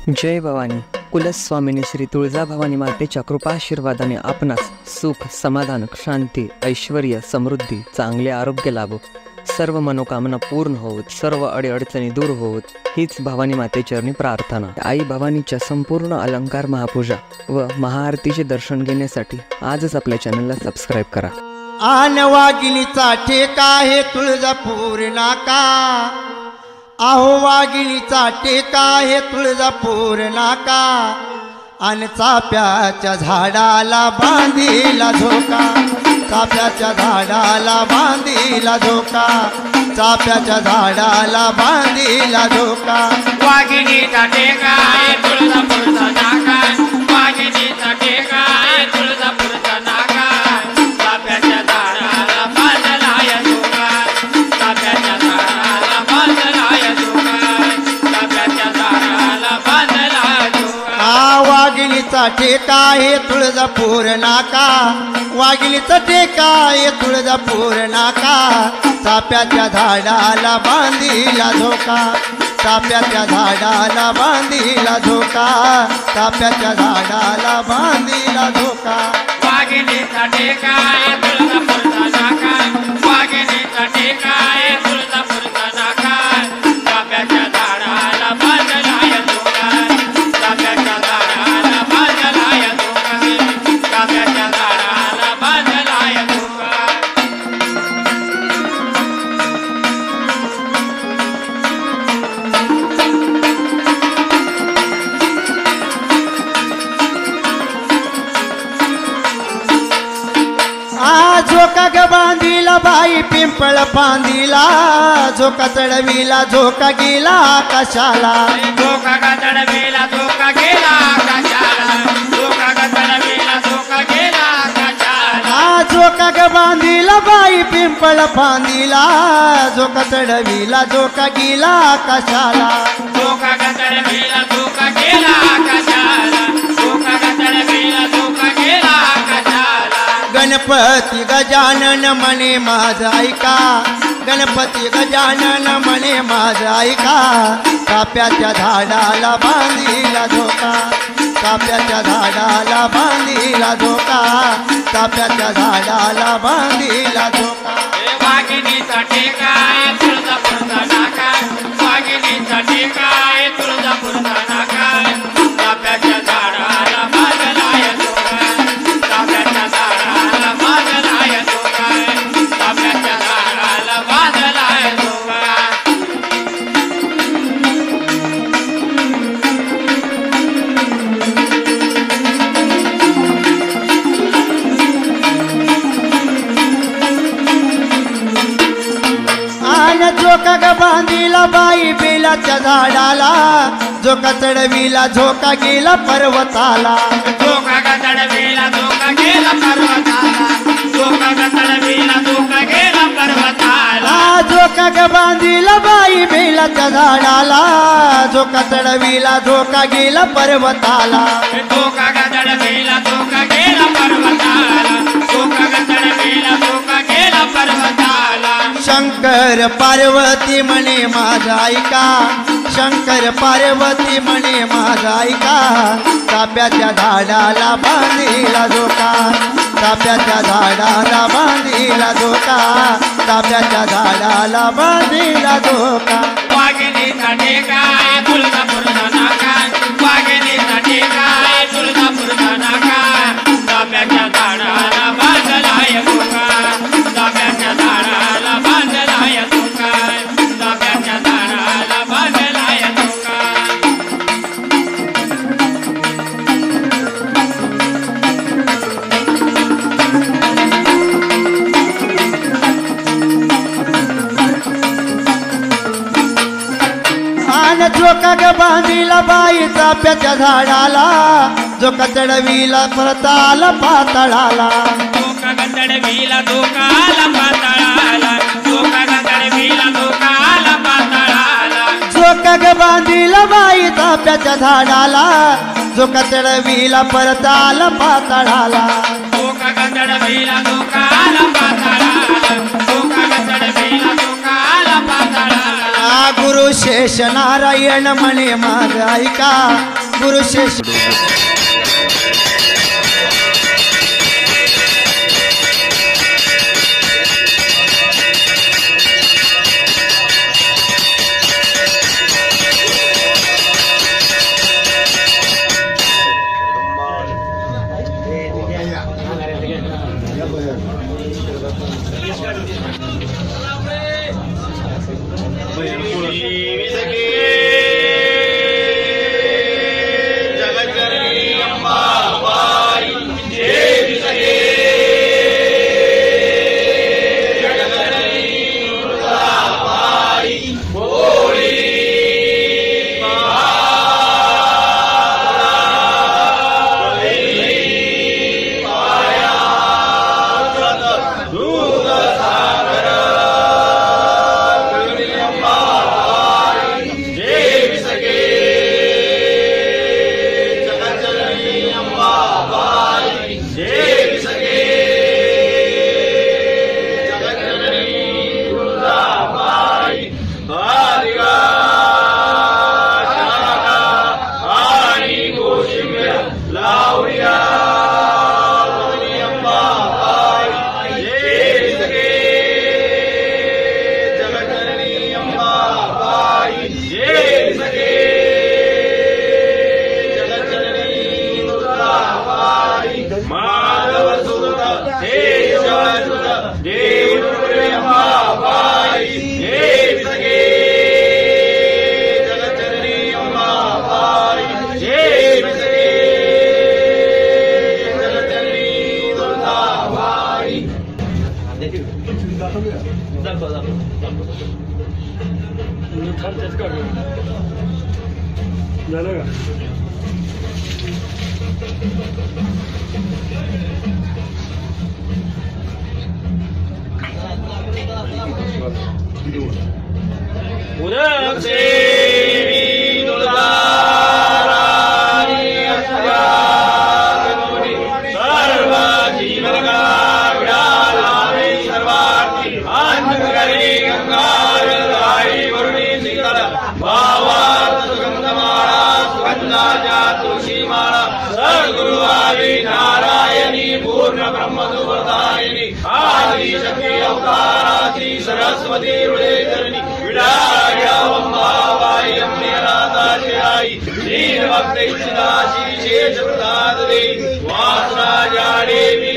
जय भवानी. कुलस्वामिनी श्री तुळजाभवानी मातेच्या कृपाशीर्वादाने आपणास सुख, समाधान, शांती, ऐश्वर्य, समृद्धी, चांगले आरोग्य लाभो, सर्व मनोकामना पूर्ण होत, सर्व अडीअडचणी दूर होत, हीच भवानी मातेचरणी प्रार्थना. आई भवानीच्या संपूर्ण अलंकार महापूजा व महाआरतीचे दर्शन घेण्यासाठी आजच आपल्या चॅनलला सबस्क्राईब करा. आन वाघिणीचा ठेका हे तुळजापूर नाका, आहो वाघिणीचा टेका हे तुळजापूर नाका, अन चाप्याच्या झाडाला बांधीला झोका, चाप्याच्या झाडाला बांधीला झोका, चाप्याच्या झाडाला बांधीला झोका. वाघिणीचा टेका हे तुळजापूरचा नाका, वाघिणीचा टेका हे तुळजापूरचा नाका, चाप्याच्या झाडाला बांधला या झोका, चाप्याच्या झाडाला बांधला या झोका, चाप्याच्या झाडाला बांधला झोका. वाघिणीचा ठेका हे तुळजापूर नाका, वाघिणीचा टेका हे तुळजापूर नाका, चाप्याच्या झाडाला बांधीला झोका, चाप्याच्या झाडाला बांधीला झोका, चाप्याच्या झाडाला बांधीला झोका. वाघिणीचा टेका हे तुळजापूरचा नाका, वाघिणीचा टेका हे तुळजापूरचा नाका, चाप्याच्या झाडाला बांधला या झोका, चाप्याच्या झाडाला बांधला या झोका, चाप्याच्या झाडाला बांधला या झोका. झोका ग बांधीला बाई पिंपळ बांधीला, झोका चढविला झोका गेला आकाशाला, झोका ग चढविला झोका गेला आकाशाला, झोका ग चढविला झोका गेला आकाशाला. झोका ग बांधीला बाई पिंपळ बांधीला, झोका चढविला झोका गेला आकाशाला, झोका ग चढविला झोका गेला आकाशाला, झोका ग चढविला झोका गेला आकाशाला. गणपती गजानन म्हणे माझ ऐका, गणपती गजानन म्हणे माझ ऐका, चाप्याच्या झाडाला बांधीला झोका, चाप्याच्या झाडाला बांधीला झोका, चाप्याच्या झाडाला बांधीला झोका. वाघिणीचा टेका हे तुळजापूरचा नाका, वाघिणीचा टेका हे तुळजापूरचा नाका, चाप्याच्या झाडाला बांधला या झोका, चाप्याच्या झाडाला बांधला या झोका, चाप्याच्या झाडाला बांधला या झोका. झोका ग बांधीला बाई बेलाच्या झाडाला, झोका चढविला झोका गेला पर्वताला, झोका ग चढविला झोका गेला पर्वताला, झोका ग चढविला झोका गेला पर्वताला. झोका ग बांधीला बाई बेलाच्या झाडाला, झोका चढविला झोका गेला पर्वताला, झोका ग चढविला झोका गेला पर्वताला, झोका ग चढविला झोका गेला पर्वताला. शंकर पार्वती म्हणे माझा ऐका, शंकर पार्वती म्हणे माझा ऐका, चाप्याच्या झाडाला बांधीला झोका, चाप्याच्या झाडाला बांधीला झोका, चाप्याच्या झाडाला बांधीला झोका. वाघिणीचा टेका हे तुळजापूरचा नाका, वाघिणीचा टेका हे तुळजापूरचा नाका, चाप्याच्या झाडाला बांधला या झोका, चाप्याच्या झाडाला बांधला या झोका, चाप्याच्या झाडाला बांधला या झोका. झोका ग बांधीला बाई चाप्याच्या झाडाला, झोका चढविला परताला पाताळाला, झोका ग चढविला झोका आला पाताळाला, झोका ग चढविला झोका आला पाताळाला. झोका ग बांधीला बाई चाप्याच्या झाडाला, झोका चढविला परताला पाताळाला, झोका ग चढविला झोका आला पाताळाला, झोका ग चढविला झोका आला पाताळाला. गुरु गुरु शेष नारायण म्हणे माझ ऐका गुरु शेष सरस्वती हृदयधरणी विडाग्यावंबाबाई अम्मेराताशयाई दीनभक्त इच्छिदाशी शेषप्रदादे वासराजा देवी